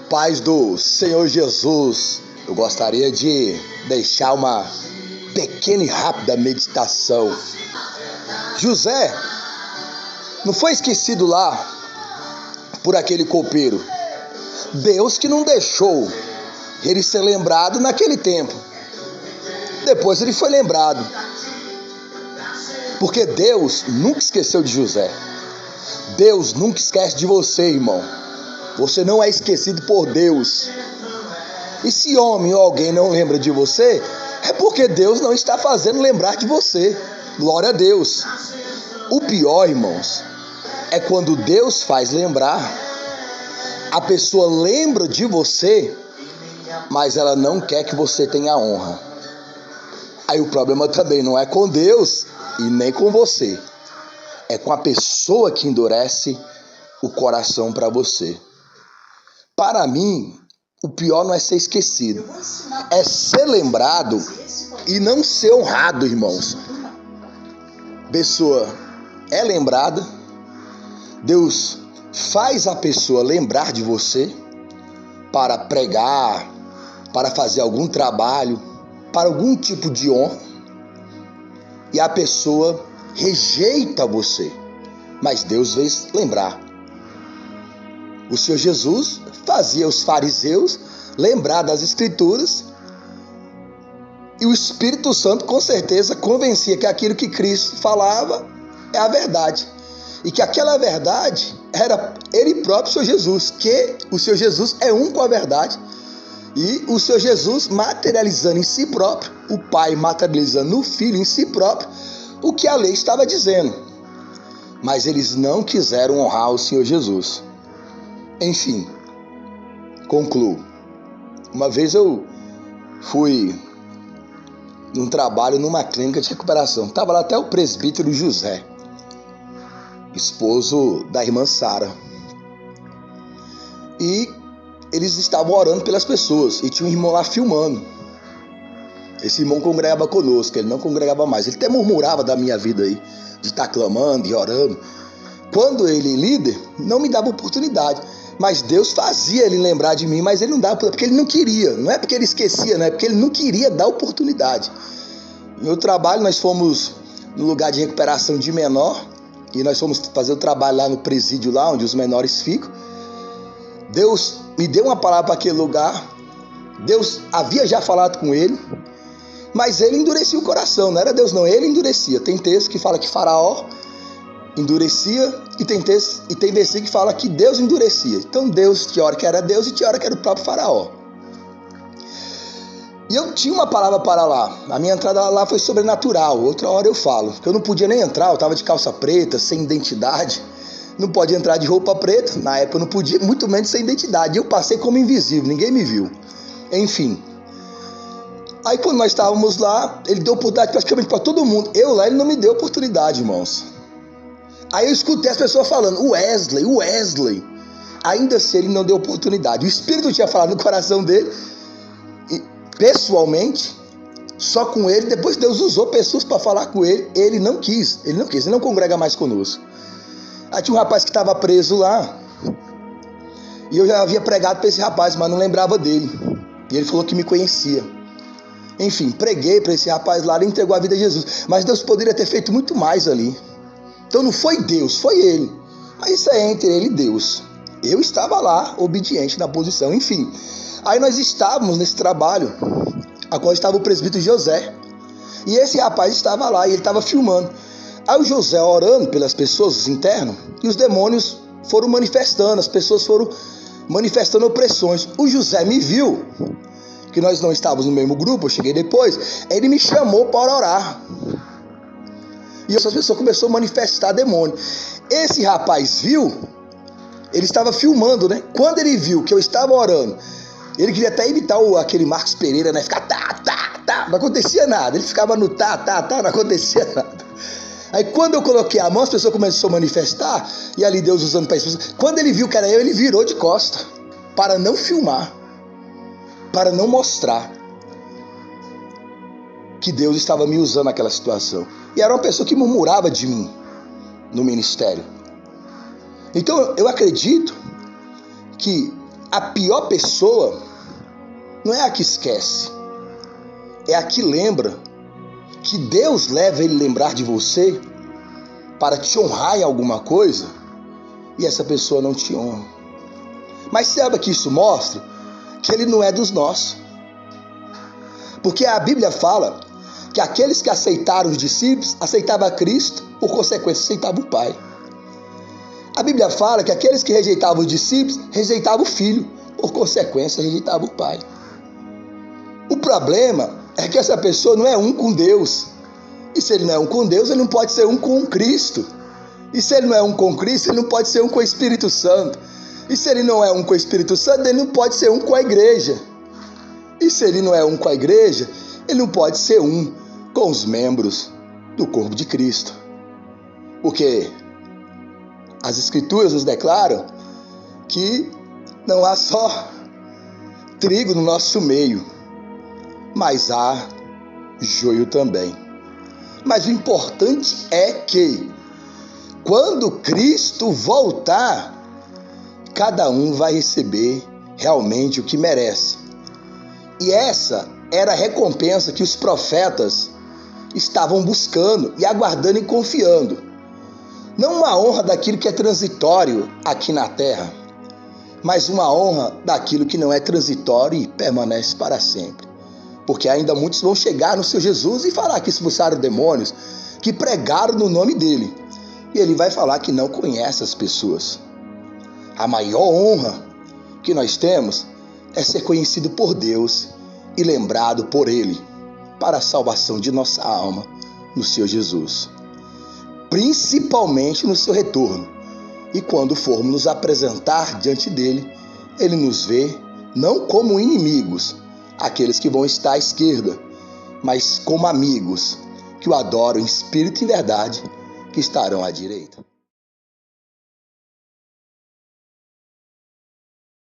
Paz do Senhor Jesus, eu gostaria de deixar uma pequena e rápida meditação. José não foi esquecido lá por aquele copeiro. Deus que não deixou ele ser lembrado naquele tempo. Depois ele foi lembrado. Porque Deus nunca esqueceu de José. Deus nunca esquece de você, irmão. Você não é esquecido por Deus. E se homem ou alguém não lembra de você, é porque Deus não está fazendo lembrar de você. Glória a Deus. O pior, irmãos, é quando Deus faz lembrar, a pessoa lembra de você, mas ela não quer que você tenha honra. Aí o problema também não é com Deus e nem com você. É com a pessoa que endurece o coração para você. Para mim, o pior não é ser esquecido, é ser lembrado e não ser honrado, irmãos. Pessoa é lembrada, Deus faz a pessoa lembrar de você para pregar, para fazer algum trabalho, para algum tipo de honra, e a pessoa rejeita você, mas Deus fez lembrar. O Senhor Jesus fazia os fariseus lembrar das Escrituras, e o Espírito Santo com certeza convencia que aquilo que Cristo falava é a verdade, e que aquela verdade era Ele próprio, o Senhor Jesus, que o Senhor Jesus é um com a verdade, e o Senhor Jesus materializando em si próprio, o Pai materializando no Filho em si próprio, o que a lei estava dizendo. Mas eles não quiseram honrar o Senhor Jesus. Enfim, concluo. Uma vez eu fui num trabalho numa clínica de recuperação. Estava lá até o presbítero José, esposo da irmã Sara. E eles estavam orando pelas pessoas. E tinha um irmão lá filmando. Esse irmão congregava conosco, ele não congregava mais. Ele até murmurava da minha vida aí, de estar clamando e orando. Quando ele, líder, não me dava oportunidade. Mas Deus fazia ele lembrar de mim, mas ele não dava, porque ele não queria. Não é porque ele esquecia, não é porque ele não queria dar oportunidade. No meu trabalho, nós fomos no lugar de recuperação de menor, e nós fomos fazer o trabalho lá no presídio, lá onde os menores ficam. Deus me deu uma palavra para aquele lugar. Deus havia já falado com ele, mas ele endurecia o coração. Não era Deus não, ele endurecia. Tem texto que fala que Faraó endurecia, e tem versículo que fala que Deus endurecia. Então Deus, tinha hora que era Deus e tinha hora que era o próprio Faraó. E eu tinha uma palavra para lá. A minha entrada lá foi sobrenatural. Outra hora eu falo, porque eu não podia nem entrar. Eu estava de calça preta, sem identidade. Não pode entrar de roupa preta. Na época eu não podia, muito menos sem identidade. Eu passei como invisível, ninguém me viu. Enfim. Aí quando nós estávamos lá, ele deu oportunidade praticamente para todo mundo. Eu lá, ele não me deu oportunidade, irmãos. Aí eu escutei as pessoas falando, o Wesley. Ainda assim ele não deu oportunidade. O Espírito tinha falado no coração dele, e, pessoalmente, só com ele. Depois Deus usou pessoas para falar com ele. Ele não quis, ele não congrega mais conosco. Aí tinha um rapaz que estava preso lá, e eu já havia pregado para esse rapaz, mas não lembrava dele. E ele falou que me conhecia. Enfim, preguei para esse rapaz lá, ele entregou a vida a Jesus. Mas Deus poderia ter feito muito mais ali. Então não foi Deus, foi ele. Mas isso é entre ele e Deus. Eu estava lá, obediente na posição. Enfim, aí nós estávamos nesse trabalho, a qual estava o presbítero José. E esse rapaz estava lá e ele estava filmando. Aí o José orando pelas pessoas, os internos, e os demônios foram manifestando, as pessoas foram manifestando opressões. O José me viu, que nós não estávamos no mesmo grupo, eu cheguei depois, ele me chamou para orar. E essas pessoas começaram a manifestar demônio. Esse rapaz viu, ele estava filmando, né? Quando ele viu que eu estava orando, ele queria até imitar aquele Marcos Pereira, né? Ficar não acontecia nada. Ele ficava no não acontecia nada. Aí quando eu coloquei a mão, as pessoas começaram a manifestar, e ali Deus usando para isso. Quando ele viu que era eu, ele virou de costa, para não filmar, para não mostrar que Deus estava me usando naquela situação. E era uma pessoa que murmurava de mim no ministério. Então eu acredito que a pior pessoa não é a que esquece, é a que lembra, que Deus leva ele lembrar de você para te honrar em alguma coisa e essa pessoa não te honra. Mas saiba que isso mostra que ele não é dos nossos. Porque a Bíblia fala que aqueles que aceitaram os discípulos aceitavam a Cristo, por consequência aceitavam o Pai. A Bíblia fala que aqueles que rejeitavam os discípulos rejeitavam o Filho, por consequência rejeitavam o Pai. O problema é que essa pessoa não é um com Deus. E se ele não é um com Deus, ele não pode ser um com Cristo. E se ele não é um com Cristo, ele não pode ser um com o Espírito Santo. E se ele não é um com o Espírito Santo, ele não pode ser um com a igreja. E se ele não é um com a igreja, ele não pode ser um com os membros do corpo de Cristo. Porque as Escrituras nos declaram que não há só trigo no nosso meio, mas há joio também. Mas o importante é que, quando Cristo voltar, cada um vai receber realmente o que merece. E essa era a recompensa que os profetas estavam buscando e aguardando e confiando. Não uma honra daquilo que é transitório aqui na terra, mas uma honra daquilo que não é transitório e permanece para sempre. Porque ainda muitos vão chegar no seu Jesus e falar que expulsaram demônios, que pregaram no nome dele. E ele vai falar que não conhece as pessoas. A maior honra que nós temos é ser conhecido por Deus e lembrado por Ele para a salvação de nossa alma no Senhor Jesus. Principalmente no seu retorno. E quando formos nos apresentar diante dele, ele nos vê não como inimigos, aqueles que vão estar à esquerda, mas como amigos que o adoram em espírito e em verdade, que estarão à direita.